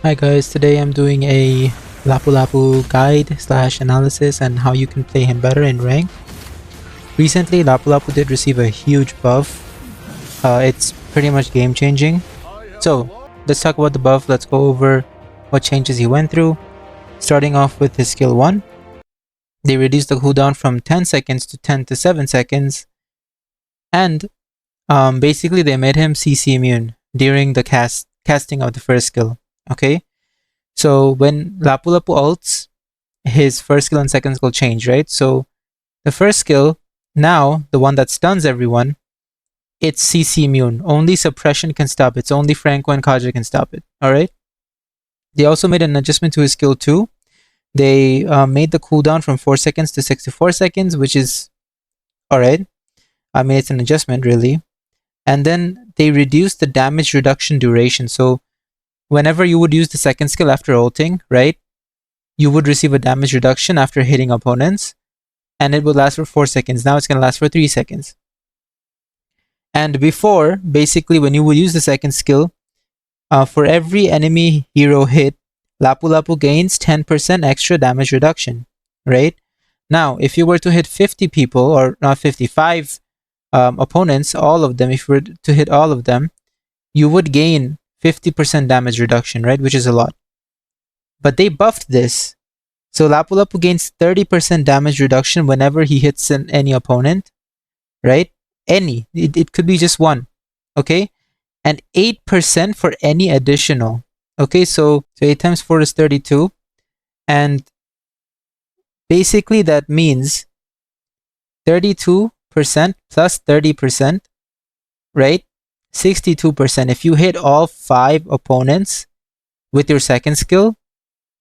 Hi guys, today I'm doing a Lapu Lapu guide slash analysis on how you can play him better in rank. Recently, Lapu Lapu did receive a huge buff. It's pretty much game changing. So let's talk about the buff. Let's go over what changes he went through. Starting off with his skill 1. They reduced the cooldown from 10 seconds to 10 to 7 seconds. And basically they made him CC immune during the casting of the first skill. Okay? So when Lapu Lapu ults, his first skill and second skill change, right? So the first skill, now the one that stuns everyone, it's CC immune. Only suppression can stop it. It's only Franco and Kaja can stop it. Alright? They also made an adjustment to his skill 2. They made the cooldown from 4 seconds to 64 seconds, which is alright. I mean, it's an adjustment, really. And then they reduced the damage reduction duration. So whenever you would use the second skill after ulting, right, you would receive a damage reduction after hitting opponents, and it would last for 4 seconds. Now it's going to last for 3 seconds. And before, basically, when you would use the second skill, for every enemy hero hit, Lapu Lapu gains 10% extra damage reduction, right? Now, if you were to hit 50 people, or not 55 opponents, all of them, if you were to hit all of them, you would gain 50% damage reduction, right? Which is a lot. But they buffed this. So Lapu Lapu gains 30% damage reduction whenever he hits any opponent, right? Any. It could be just one, okay? And 8% for any additional. Okay, so 8 times 4 is 32. And basically that means 32% plus 30%, right? 62%. If you hit all 5 opponents with your second skill,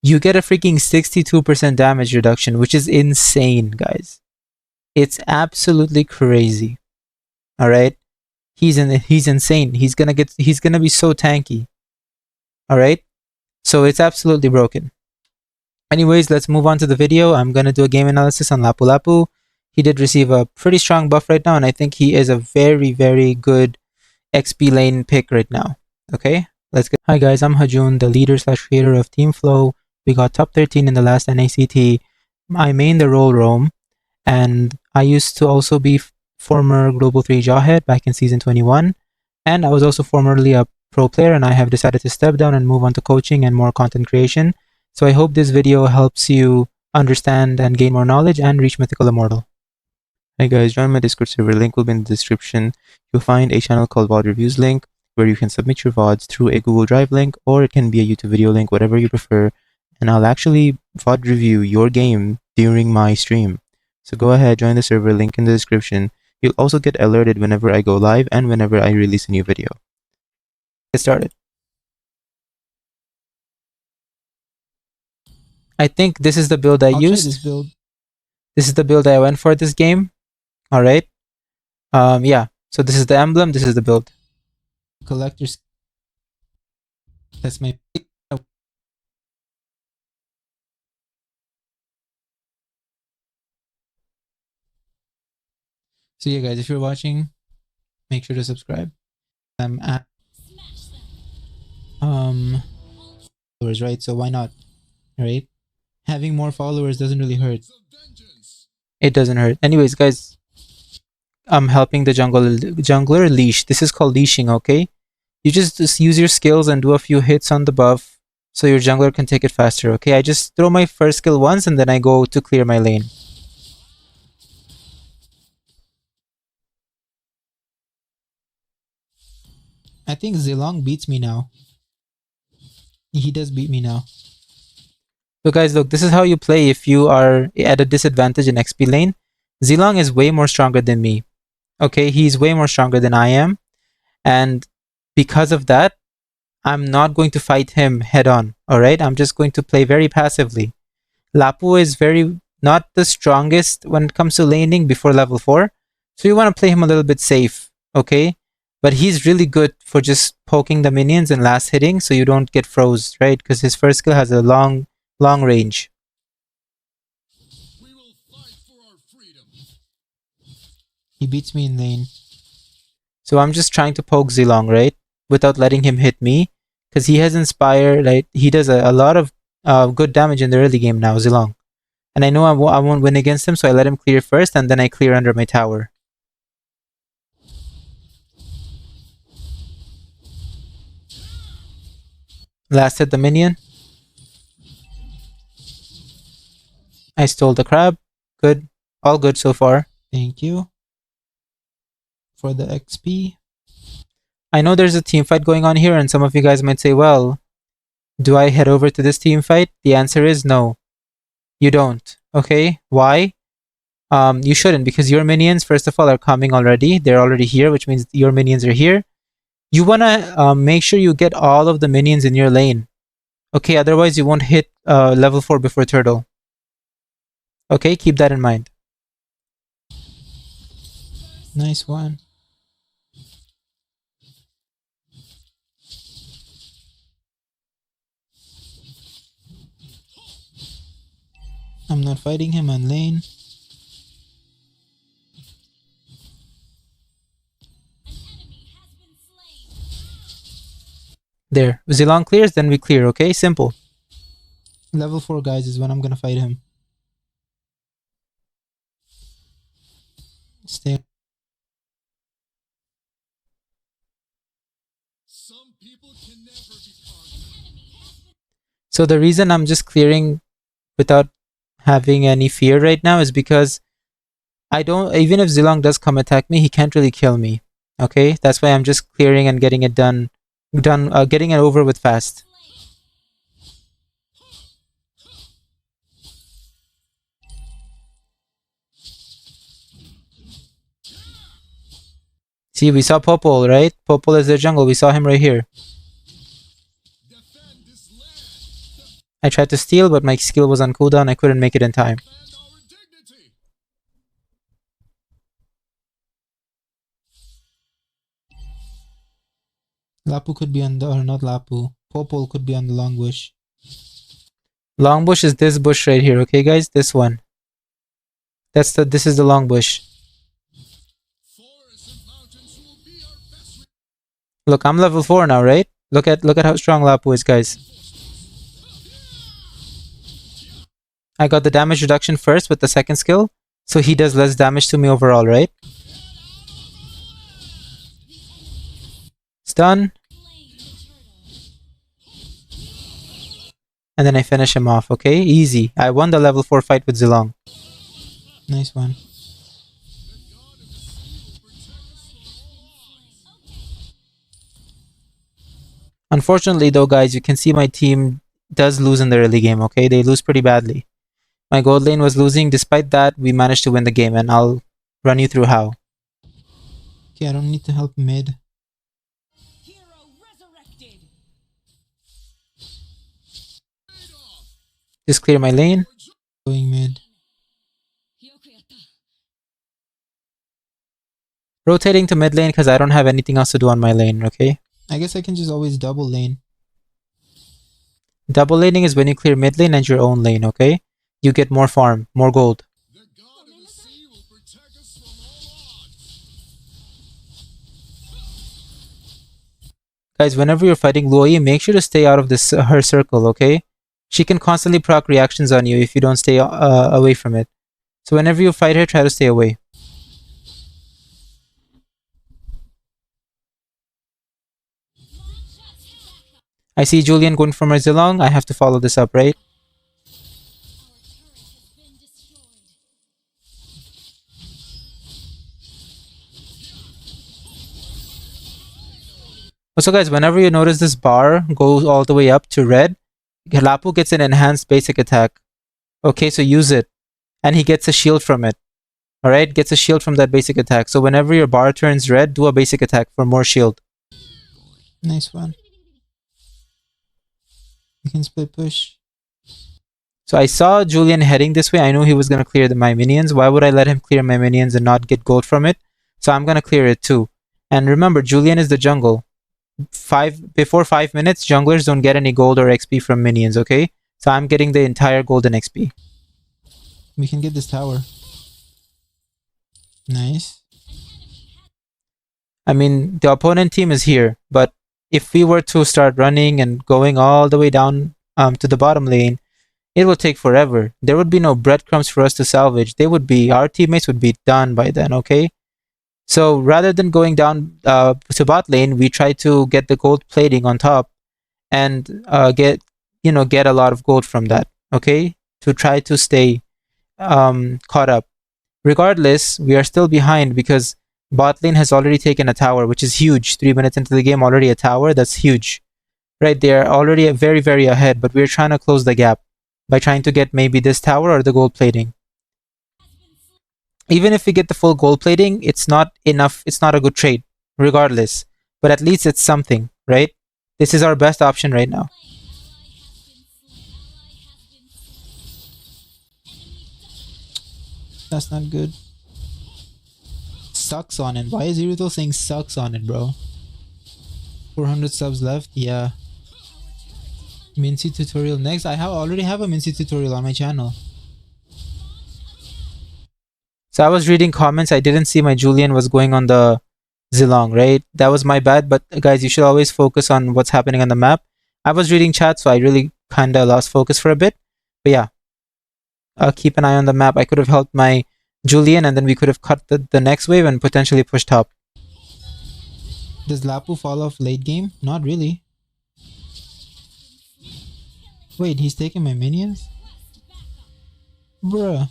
you get a freaking 62% damage reduction, which is insane, guys. It's absolutely crazy. All right, he's insane. He's gonna be so tanky. All right, so it's absolutely broken. Anyways, let's move on to the video. I'm gonna do a game analysis on Lapu Lapu. He did receive a pretty strong buff right now, and I think he is a very, very good XP lane pick right now. Okay, let's get. Hi guys, I'm Hajun, the leader slash creator of Team Flow. We got top 13 in the last NACT. I main the role roam, and I used to also be former Global 3 Jawhead back in Season 21, and I was also formerly a pro player, and I have decided to step down and move on to coaching and more content creation. So I hope this video helps you understand and gain more knowledge and reach Mythical Immortal. Hey guys, join my Discord server, link will be in the description. You'll find a channel called VOD Reviews link, where you can submit your VODs through a Google Drive link, or it can be a YouTube video link, whatever you prefer, and I'll actually VOD review your game during my stream. So go ahead, join the server, link in the description. You'll also get alerted whenever I go live and whenever I release a new video. Get started. I think this is the build I used. This is the build I went for this game. Alright. Yeah. So this is the emblem, this is the build. Collectors. That's my... So yeah guys, if you're watching, make sure to subscribe. I'm at followers, right? So why not? Right? Having more followers doesn't really hurt. It doesn't hurt. Anyways, guys, I'm helping the jungler leash. This is called leashing, okay? You just use your skills and do a few hits on the buff so your jungler can take it faster, okay? I just throw my first skill once and then I go to clear my lane. I think Zilong beats me now. He does beat me now. So guys, look, this is how you play if you are at a disadvantage in XP lane. Zilong is way more stronger than me. Okay, he's way more stronger than I am. And because of that, I'm not going to fight him head on. Alright, I'm just going to play very passively. Lapu is not the strongest when it comes to laning before level 4. So you want to play him a little bit safe. Okay? But he's really good for just poking the minions and last hitting so you don't get froze, right? Because his first skill has a long range. We will fight for our freedom. He beats me in lane. So I'm just trying to poke Zilong, right? Without letting him hit me. Because he has Inspire, like, he does a lot of good damage in the early game now, Zilong. And I know I won't win against him, so I let him clear first, and then I clear under my tower. Last hit the minion. I stole the crab. Good. All good so far. Thank you for the XP. I know there's a team fight going on here, and some of you guys might say, well, do I head over to this team fight? The answer is no. You don't. Okay? Why? You shouldn't, because your minions, first of all, are coming already. They're already here, which means your minions are here. You want to make sure you get all of the minions in your lane. Okay, otherwise you won't hit level 4 before turtle. Okay, keep that in mind. Nice one. I'm not fighting him on lane. There. Zilong clears, then we clear, okay? Simple. Level 4, guys, is when I'm gonna fight him. Stay. So the reason I'm just clearing without having any fear right now is because I don't, even if Zilong does come attack me, he can't really kill me. Okay? That's why I'm just clearing and getting it getting it over with fast. See, we saw Popol, right? Popol is their jungle. We saw him right here. I tried to steal, but my skill was on cooldown. I couldn't make it in time. Lapu could be on the, or not Lapu. Popol could be on the long bush. Long bush is this bush right here, okay guys? This one. This is the long bush. Look, I'm level 4 now, right? Look at how strong Lapu is, guys. I got the damage reduction first with the second skill, so he does less damage to me overall, right? Stun. And then I finish him off, okay? Easy. I won the level 4 fight with Zilong. Nice one. Unfortunately though, guys, you can see my team does lose in the early game, okay? They lose pretty badly. My gold lane was losing. Despite that, we managed to win the game, and I'll run you through how. Okay, I don't need to help mid. Just clear my lane. Going mid. Rotating to mid lane because I don't have anything else to do on my lane, okay? I guess I can just always double lane. Double laning is when you clear mid lane and your own lane, okay? You get more farm, more gold. Guys, whenever you're fighting Luoyi, make sure to stay out of this her circle, okay? She can constantly proc reactions on you if you don't stay away from it. So whenever you fight her, try to stay away. I see Julian going for my Zilong. I have to follow this up, right? Also guys, whenever you notice this bar goes all the way up to red, Lapu gets an enhanced basic attack. Okay, so use it. And he gets a shield from it. Alright, gets a shield from that basic attack. So whenever your bar turns red, do a basic attack for more shield. Nice one. We can split push. So I saw Julian heading this way. I knew he was going to clear my minions. Why would I let him clear my minions and not get gold from it? So I'm going to clear it too. And remember, Julian is the jungle. Before 5 minutes, junglers don't get any gold or XP from minions, okay? So I'm getting the entire golden XP. We can get this tower. Nice. I mean, the opponent team is here, but if we were to start running and going all the way down to the bottom lane, it would take forever. There would be no breadcrumbs for us to salvage. Our teammates would be done by then, okay? So rather than going down to bot lane, we try to get the gold plating on top and get a lot of gold from that, okay? To try to stay caught up. Regardless, we are still behind because bot lane has already taken a tower, which is huge. 3 minutes into the game, already a tower. That's huge, right? They are already very, very ahead, but we're trying to close the gap by trying to get maybe this tower or the gold plating. Even if we get the full gold plating, it's not enough. It's not a good trade, regardless. But at least it's something, right? This is our best option right now. That's not good. Sucks on it. Why is Iruto saying sucks on it, bro? 400 subs left? Yeah. Mincy tutorial next. I already have a Mincy tutorial on my channel. So I was reading comments. I didn't see my Julian was going on the Zilong, right? That was my bad. But guys, you should always focus on what's happening on the map. I was reading chat, so I really kind of lost focus for a bit. But yeah, keep an eye on the map. I could have helped my Julian, and then we could have cut the next wave and potentially pushed top. Does Lapu fall off late game? Not really. Wait, he's taking my minions? Bruh.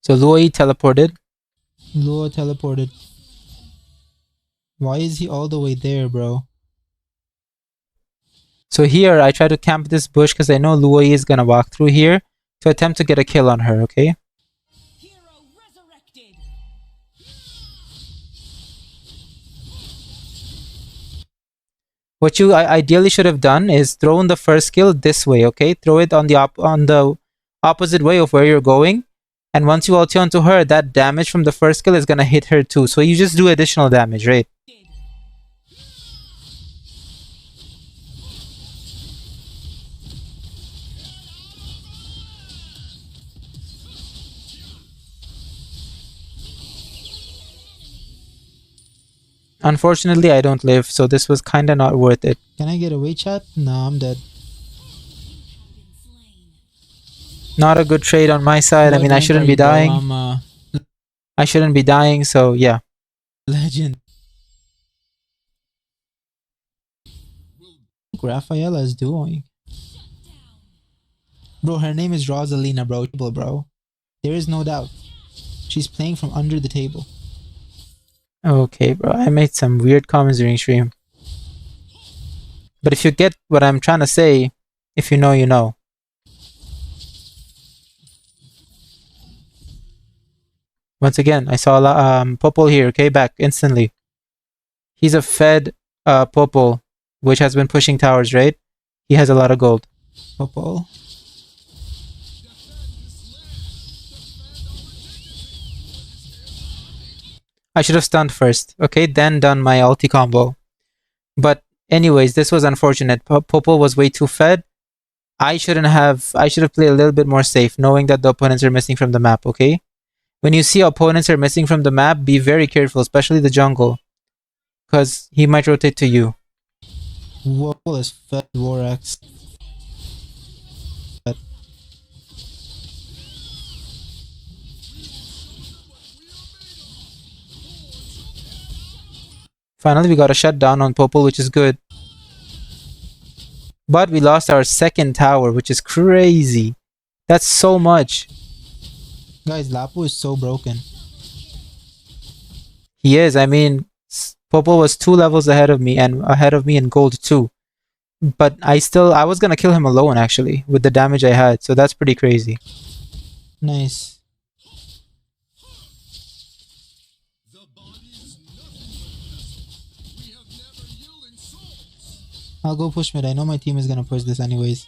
So Luoi teleported. Luo teleported. Why is he all the way there, bro? So here, I try to camp this bush because I know Luoi is gonna walk through here to attempt to get a kill on her, okay? What you ideally should have done is throw in the first skill this way, okay? Throw it on the opposite way of where you're going. And once you ulti onto her, that damage from the first skill is gonna hit her too. So you just do additional damage, right? Unfortunately, I don't live, so this was kinda not worth it. Can I get away, chat? No, I'm dead. Not a good trade on my side. I mean, I shouldn't be dying. I shouldn't be dying, so yeah. Legend. Rafaela is doing. Bro, her name is Rosalina, bro. There is no doubt. She's playing from under the table. Okay, bro. I made some weird comments during stream. But if you get what I'm trying to say, if you know, you know. Once again, I saw Popol here, okay? Back instantly. He's a fed Popol, which has been pushing towers, right? He has a lot of gold. Popol. I should have stunned first, okay? Then done my ulti combo. But anyways, this was unfortunate. Popol was way too fed. I should have played a little bit more safe, knowing that the opponents are missing from the map, okay? When you see opponents are missing from the map, be very careful, especially the jungle. Because he might rotate to you. Popol is fed Vorax. Finally, we got a shutdown on Popol, which is good. But we lost our second tower, which is crazy. That's so much. Guys, Lapu is so broken. He is. I mean, Popol was 2 levels ahead of me in gold too. But I was gonna kill him alone actually with the damage I had. So that's pretty crazy. Nice. I'll go push mid. I know my team is gonna push this anyways.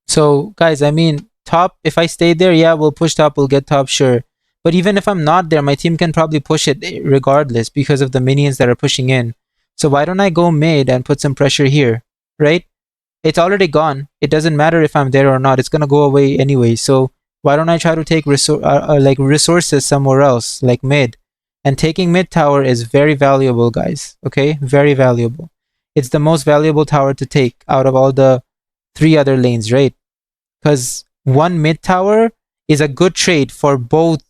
So guys, I mean, top, if I stay there, yeah, we'll push top, we'll get top, sure. But even if I'm not there, my team can probably push it regardless because of the minions that are pushing in. So why don't I go mid and put some pressure here, right? It's already gone. It doesn't matter if I'm there or not. It's gonna go away anyway. So Why don't I try to take like resources somewhere else, like mid? And taking mid tower is very valuable, guys. Okay, very valuable. It's the most valuable tower to take out of all the 3 other lanes, right? Because one mid tower is a good trade for both.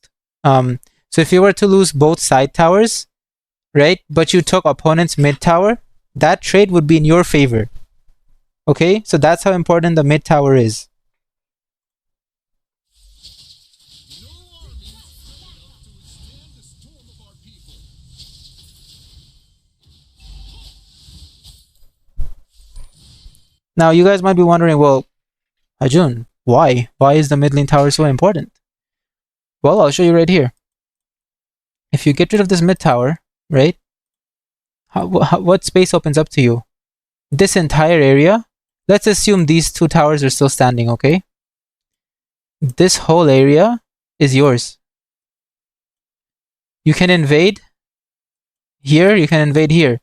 So if you were to lose both side towers, right, but you took opponent's mid tower, that trade would be in your favor. Okay, so that's how important the mid tower is. Now you guys might be wondering, well, Hajun, why? Why is the mid lane tower so important? Well, I'll show you right here. If you get rid of this mid tower, right, what space opens up to you? This entire area. Let's assume these 2 towers are still standing, okay? This whole area is yours. You can invade here, you can invade here.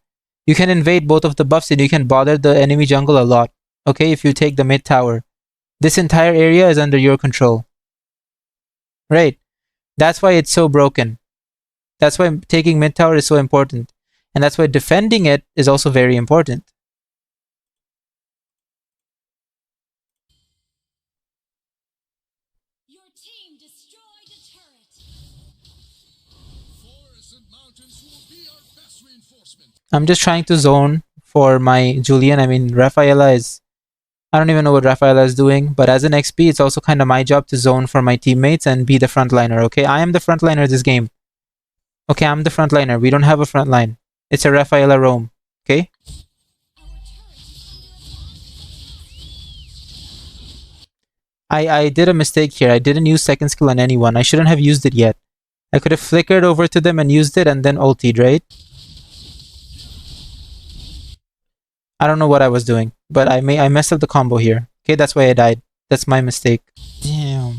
You can invade both of the buffs and you can bother the enemy jungle a lot, okay, if you take the mid tower. This entire area is under your control. Right? That's why it's so broken. That's why taking mid tower is so important. And that's why defending it is also very important. Your team destroyed a turret. Forests and mountains will be our best reinforcement. I'm just trying to zone for my Julian. I mean, Rafaela is... I don't even know what Rafaela is doing, but as an XP, it's also kind of my job to zone for my teammates and be the frontliner, okay? I am the frontliner this game. Okay, I'm the frontliner. We don't have a frontline. It's a Rafaela roam, okay? I did a mistake here. I didn't use second skill on anyone. I shouldn't have used it yet. I could have flickered over to them and used it and then ultied, right? I don't know what I was doing, but I messed up the combo here. Okay, that's why I died. That's my mistake. Damn.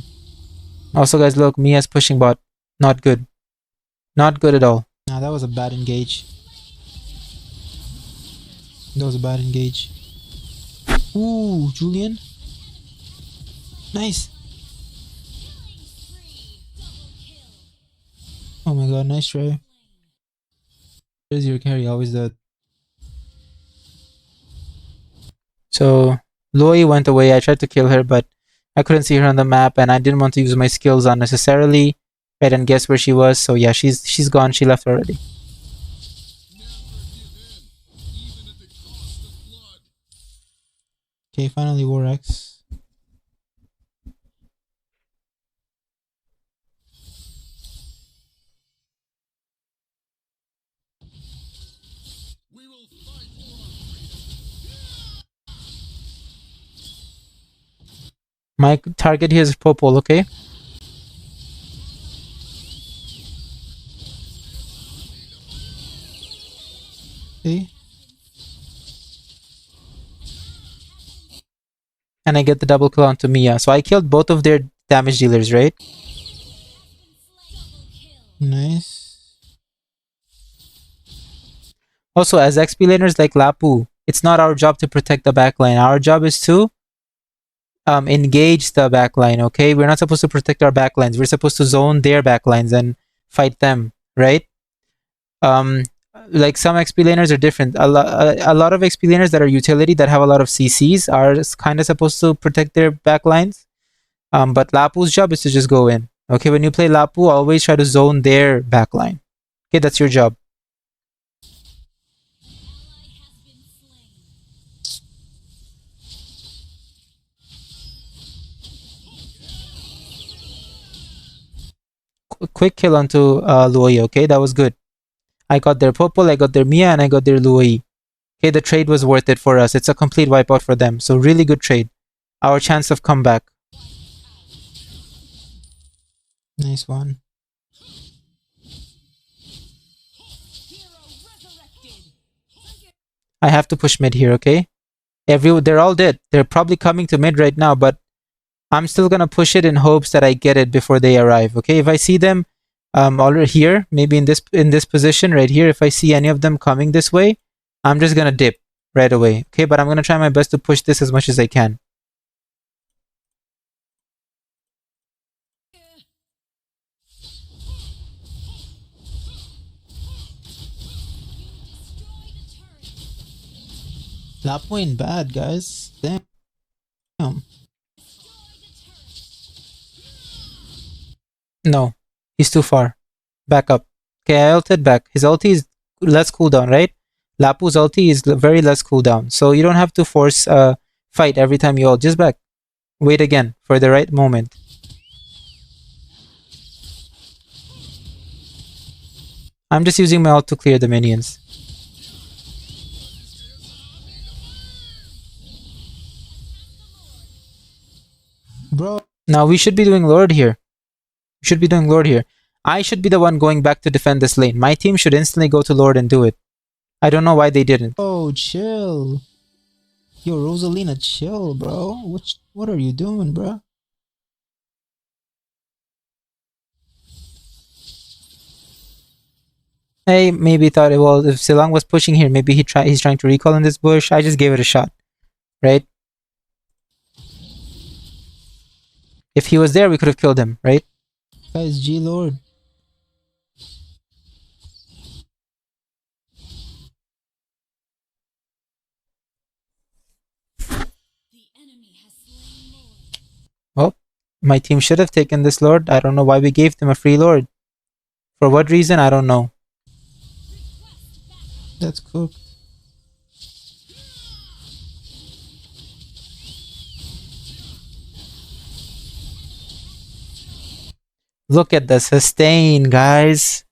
Also, guys, look, Mia's pushing bot. Not good. Not good at all. Nah, that was a bad engage. That was a bad engage. Ooh, Julian. Nice. Oh my god, nice try. Where's your carry? Always dead. So, Loi went away. I tried to kill her, but I couldn't see her on the map, and I didn't want to use my skills unnecessarily. Right, and guess where she was? So yeah, she's gone. She left already. Okay, finally War X. My target here is Popol, okay? See? And I get the double kill onto Mia. So I killed both of their damage dealers, right? Nice. Also, as XP laners like Lapu, it's not our job to protect the backline. Our job is to engage the backline, okay? We're not supposed to protect our backlines. We're supposed to zone their backlines and fight them, right? Like some XP laners are different. A lot of XP laners that are utility that have a lot of CCs are kind of supposed to protect their backlines. But Lapu's job is to just go in. Okay, when you play Lapu, always try to zone their backline. Okay, that's your job. Quick kill onto Luoyi, okay? That was good. I got their Popol, I got their Mia, and I got their Luoyi. Okay, the trade was worth it for us. It's a complete wipeout for them. So really good trade. Our chance of comeback. Nice one. I have to push mid here, okay? They're all dead. They're probably coming to mid right now, but I'm still gonna push it in hopes that I get it before they arrive, okay? If I see them already here, maybe in this position right here, if I see any of them coming this way, I'm just gonna dip right away, okay? But I'm gonna try my best to push this as much as I can. Lapu ain't bad, guys. Damn. No, he's too far. Back up. Okay, I ulted back. His ulti is less cooldown, right? Lapu's ulti is very less cooldown. So you don't have to force a fight every time you ult. Just back. Wait again for the right moment. I'm just using my ult to clear the minions. Bro. Now we should be doing Lord here. We should be doing Lord here. I should be the one going back to defend this lane. My team should instantly go to Lord and do it. I don't know why they didn't. Oh, chill. Yo, Rosalina, chill, bro. What are you doing, bro? Hey, maybe thought, well, if Silang was pushing here, maybe he's trying to recall in this bush. I just gave it a shot, right? If he was there, we could have killed him, right? Guys, G Lord. Well, my team should have taken this Lord. I don't know why we gave them a free Lord. For what reason, I don't know. That's cooked. Look at the sustain, guys.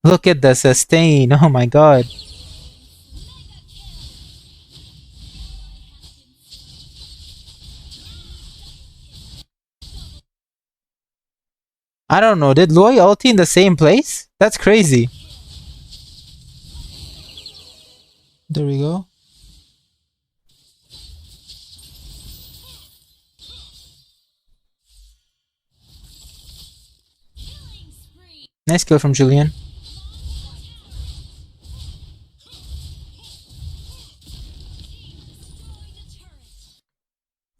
Look at the sustain. Oh my god. I don't know. Did Loi ulti in the same place? That's crazy. There we go. Nice kill from Julian.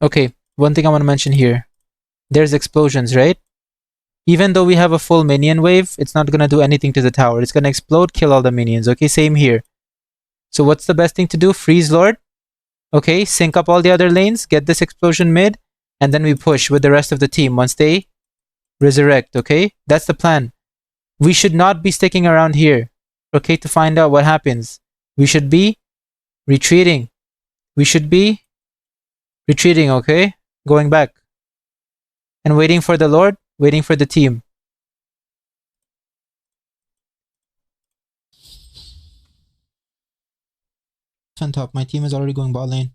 Okay, one thing I want to mention here. There's explosions, right? Even though we have a full minion wave, it's not gonna do anything to the tower. It's gonna explode, kill all the minions. Okay, same here. So what's the best thing to do? Freeze Lord. Okay, sync up all the other lanes, get this explosion mid, and then we push with the rest of the team once they resurrect, okay? That's the plan. We should not be sticking around here, okay, to find out what happens. We should be retreating. We should be retreating, okay? Going back. And waiting for the Lord, waiting for the team. On top, my team is already going bot lane.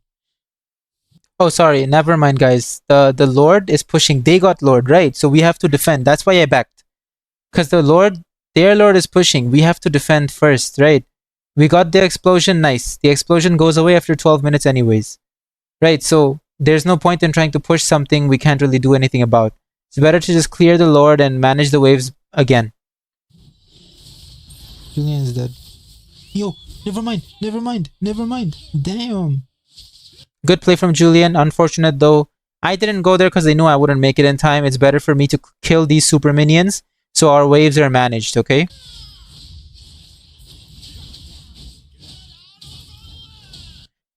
Oh, sorry, never mind, guys. The Lord is pushing. They got Lord, right? So we have to defend. That's why I backed. Because their Lord is pushing. We have to defend first, right? We got the explosion, nice. The explosion goes away after 12 minutes anyways. Right, so there's no point in trying to push something we can't really do anything about. It's better to just clear the Lord and manage the waves again. Julian is dead. Yo, never mind. Damn. Good play from Julian. Unfortunate though. I didn't go there because I knew I wouldn't make it in time. It's better for me to kill these super minions so our waves are managed, okay?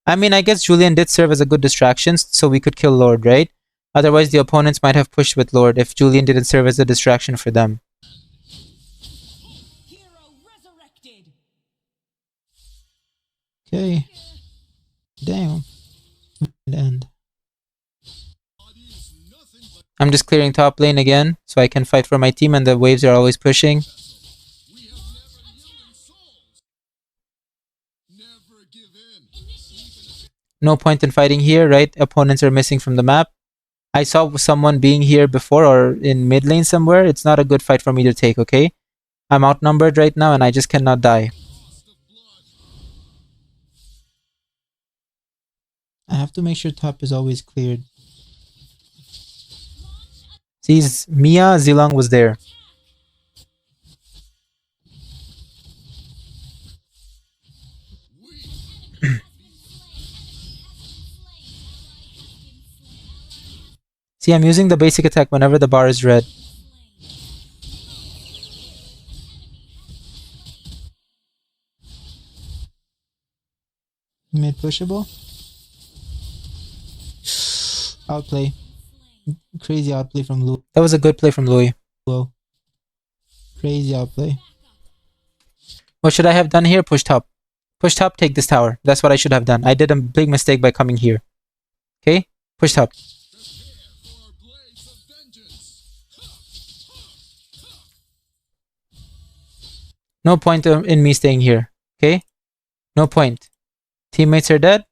I mean, I guess Julian did serve as a good distraction so we could kill Lord, right? Otherwise, the opponents might have pushed with Lord if Julian didn't serve as a distraction for them. Okay. Damn. End. I'm just clearing top lane again so I can fight for my team and the waves are always pushing. No point in fighting here, right? Opponents are missing from the map. I saw someone being here before or in mid lane somewhere. It's not a good fight for me to take, okay? I'm outnumbered right now and I just cannot die. I have to make sure top is always cleared. See, Mia Zilong was there. See, I'm using the basic attack whenever the bar is red. Mid pushable? Outplay. Crazy outplay from Lu. That was a good play from Louis. Crazy outplay. What should I have done here? Push top. Push top, take this tower. That's what I should have done. I did a big mistake by coming here. Okay? Push top. No point in me staying here. Okay? No point. Teammates are dead.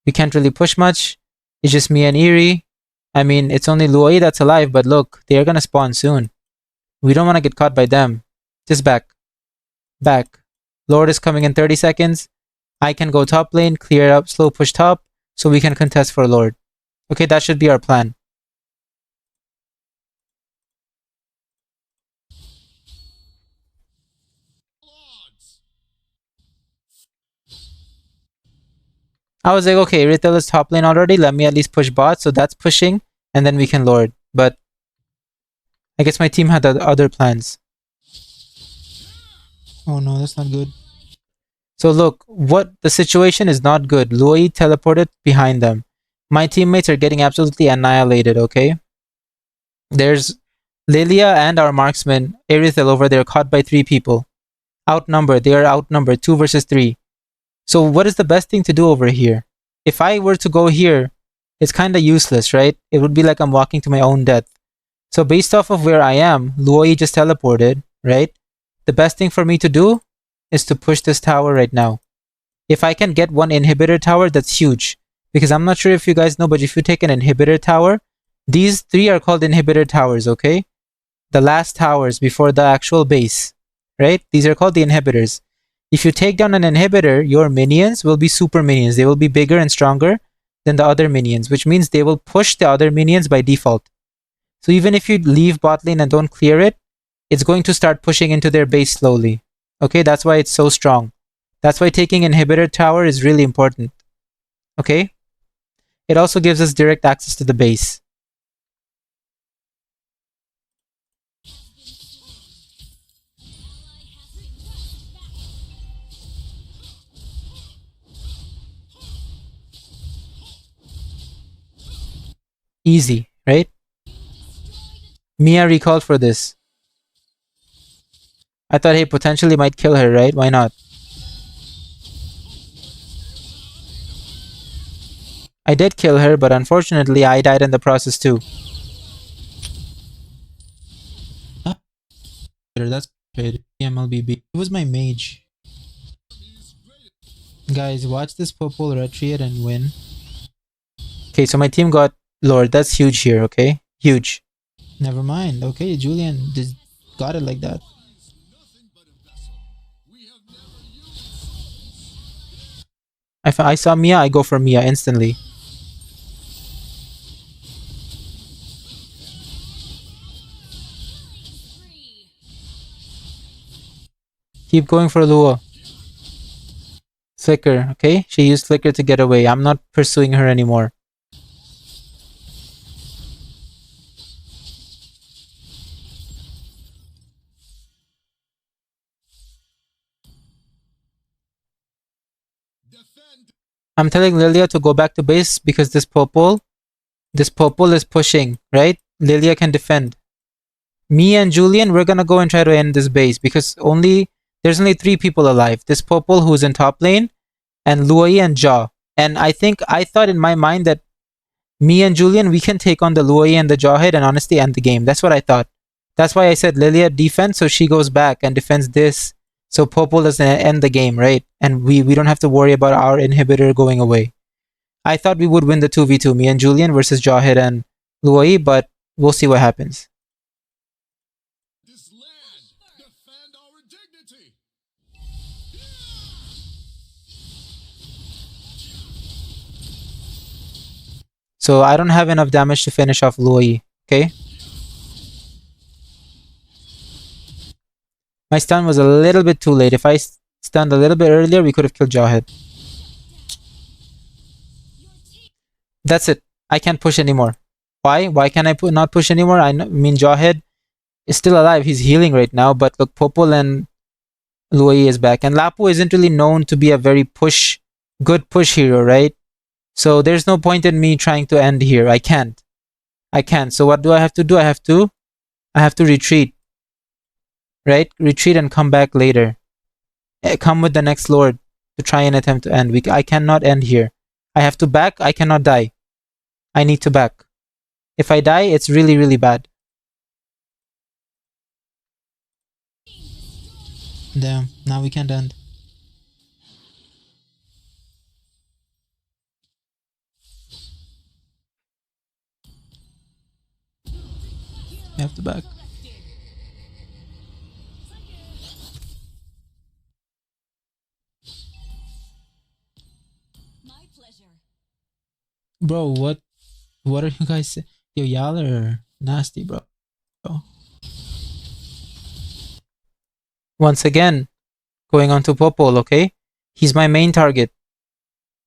We can't really push much. It's just me and Eerie. I mean, it's only Luoi that's alive, but look, they're gonna spawn soon. We don't want to get caught by them. Just back. Back. Lord is coming in 30 seconds. I can go top lane, clear up, slow push top, so we can contest for Lord. Okay, that should be our plan. I was like, okay, Retail is top lane already. Let me at least push bot, so that's pushing, and then we can Lord. But I guess my team had other plans. Oh no, that's not good. So look, what the situation is not good. Luoi teleported behind them. My teammates are getting absolutely annihilated, okay? There's Lilia and our marksman, Erithel, over there, caught by 3 people. Outnumbered. They are outnumbered. 2 versus 3. So what is the best thing to do over here? If I were to go here, it's kind of useless, right? It would be like I'm walking to my own death. So based off of where I am, Luoi just teleported, right? The best thing for me to do is to push this tower right now. If I can get one inhibitor tower, that's huge. Because I'm not sure if you guys know, but if you take an inhibitor tower, these 3 are called inhibitor towers, okay? The last towers before the actual base, right? These are called the inhibitors. If you take down an inhibitor, your minions will be super minions. They will be bigger and stronger than the other minions, which means they will push the other minions by default. So even if you leave bot lane and don't clear it, it's going to start pushing into their base slowly. Okay, that's why it's so strong. That's why taking inhibitor tower is really important. Okay? It also gives us direct access to the base. Easy, right? Mia recalled for this. I thought, hey, potentially might kill her, right? Why not? I did kill her, but unfortunately I died in the process too. That's good. MLBB. It was my mage. Guys, watch this purple retreat and win. Okay, so my team got Lord. That's huge here, okay? Huge. Never mind. Okay, Julian just got it like that. If I saw Mia, I go for Mia instantly. Keep going for Lua. Flicker, okay? She used Flicker to get away. I'm not pursuing her anymore. I'm telling Lilia to go back to base because this purple is pushing, right? Lilia can defend. Me and Julian, we're gonna go and try to end this base because there's only 3 people alive. This purple who's in top lane, and Luoi and Jaw. And I thought in my mind that me and Julian, we can take on the Luoi and the Jawhead and honestly end the game. That's what I thought. That's why I said Lilia defense, so she goes back and defends this. So Popo doesn't end the game, right? And we don't have to worry about our inhibitor going away. I thought we would win the 2v2, me and Julian versus Jawhead and Luoi, but we'll see what happens. This land, defend our dignity. So I don't have enough damage to finish off Luoi, okay? My stun was a little bit too late. If I stunned a little bit earlier, we could have killed Jawhead. That's it. I can't push anymore. Why? Why can I not push anymore? I mean, Jawhead is still alive. He's healing right now. But look, Popol and Luoi is back. And Lapu isn't really known to be a very good push hero, right? So there's no point in me trying to end here. I can't. So what do I have to do? I have to retreat. Right? Retreat and come back later. Come with the next lord to try and attempt to end. I cannot end here. I have to back. I cannot die. I need to back. If I die, it's really, really bad. Damn, now we can't end. I have to back. Bro, what are you guys saying? Yo, y'all are nasty, bro. Once again, going on to Popol, okay? He's my main target.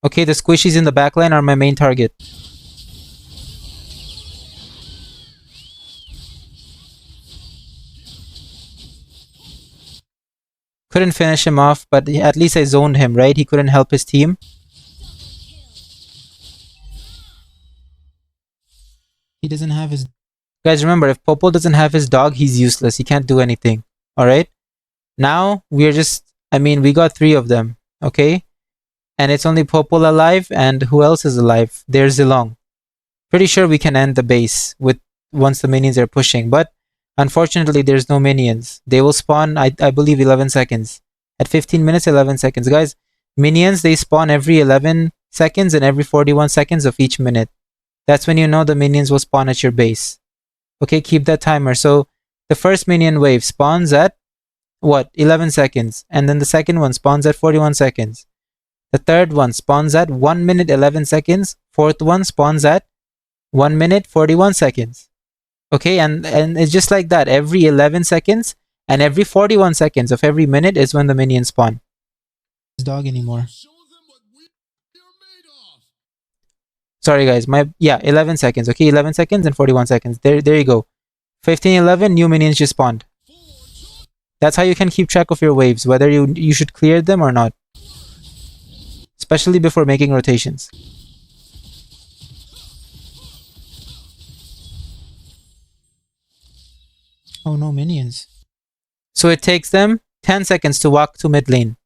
Okay, the squishies in the backline are my main target. Couldn't finish him off, but at least I zoned him, right? He couldn't help his team. He doesn't have his... Guys, remember, if Popol doesn't have his dog, he's useless. He can't do anything. Alright? Now, we're just... I mean, we got 3 of them. Okay? And it's only Popol alive, and who else is alive? There's Zilong. Pretty sure we can end the base with once the minions are pushing, but unfortunately, there's no minions. They will spawn, I believe, 11 seconds. At 15 minutes, 11 seconds. Guys, minions, they spawn every 11 seconds and every 41 seconds of each minute. That's when you know the minions will spawn at your base. Okay, keep that timer. So the first minion wave spawns at, what, 11 seconds. And then the second one spawns at 41 seconds. The third one spawns at 1 minute 11 seconds. Fourth one spawns at 1 minute 41 seconds. Okay, and it's just like that. Every 11 seconds and every 41 seconds of every minute is when the minions spawn. His dog anymore. Sorry guys, 11 seconds. Okay, 11 seconds and 41 seconds. There you go. 15:11, new minions just spawned. That's how you can keep track of your waves, whether you should clear them or not. Especially before making rotations. Oh no, minions. So it takes them 10 seconds to walk to mid lane.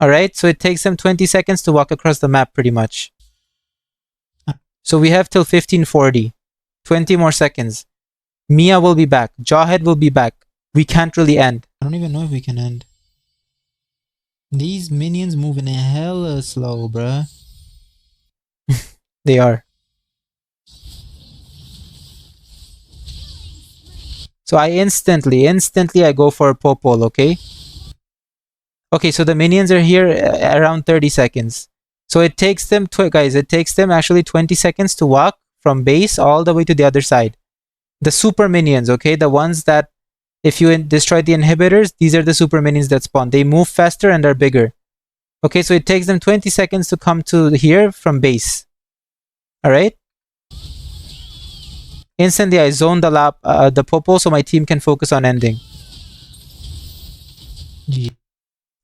Alright, so it takes them 20 seconds to walk across the map pretty much. So we have till 15:40. 20 more seconds. Mia will be back. Jawhead will be back. We can't really end. I don't even know if we can end. These minions moving hella slow, bruh. They are. So I instantly I go for Popol, okay? Okay, so the minions are here around 30 seconds. So it takes them, guys, it takes them actually 20 seconds to walk from base all the way to the other side. The super minions, okay? The ones that, if you destroy the inhibitors, these are the super minions that spawn. They move faster and are bigger. Okay, so it takes them 20 seconds to come to here from base. Alright? Instantly, I zone the Popo so my team can focus on ending. G.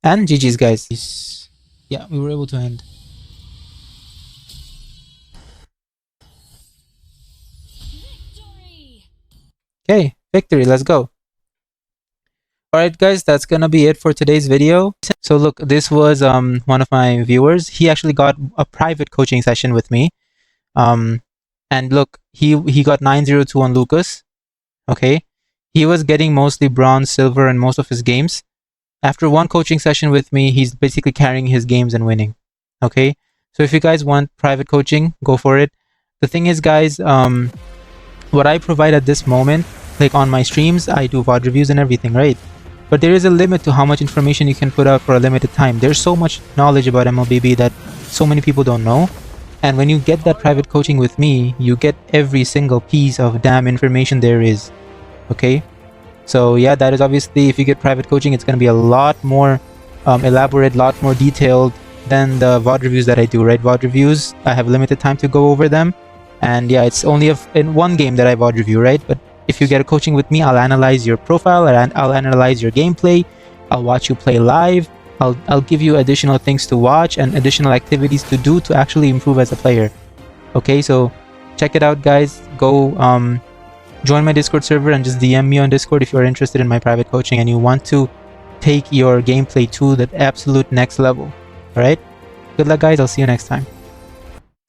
And GG's, guys. Yeah, we were able to end. Okay, victory, let's go. Alright guys, that's gonna be it for today's video. So look, this was one of my viewers. He actually got a private coaching session with me. And look, he got 902 on Lucas. Okay. He was getting mostly bronze, silver in most of his games. After one coaching session with me, he's basically carrying his games and winning. Okay. So if you guys want private coaching, go for it. The thing is, guys, what I provide at this moment, like on my streams, I do VOD reviews and everything, right? But there is a limit to how much information you can put out for a limited time. There's so much knowledge about MLBB that so many people don't know. And when you get that private coaching with me, you get every single piece of damn information there is. Okay? So yeah, that is obviously, if you get private coaching, it's going to be a lot more elaborate, lot more detailed than the VOD reviews that I do, right? VOD reviews, I have limited time to go over them. And yeah, it's only in one game that I VOD review, right? But if you get a coaching with me, I'll analyze your profile, I'll analyze your gameplay, I'll watch you play live, I'll give you additional things to watch and additional activities to do to actually improve as a player. Okay, so check it out, guys. Go join my Discord server and just DM me on Discord if you're interested in my private coaching and you want to take your gameplay to the absolute next level. Alright? Good luck, guys. I'll see you next time.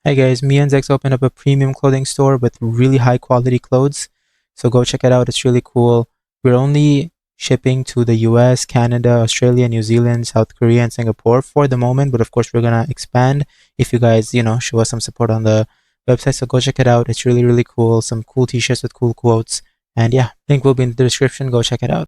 Hey guys, me and Zex opened up a premium clothing store with really high quality clothes. So go check it out. It's really cool. We're only shipping to the US, Canada, Australia, New Zealand, South Korea, and Singapore for the moment. But of course, we're going to expand if you guys, show us some support on the website. So go check it out. It's really, really cool. Some cool t-shirts with cool quotes. And yeah, link will be in the description. Go check it out.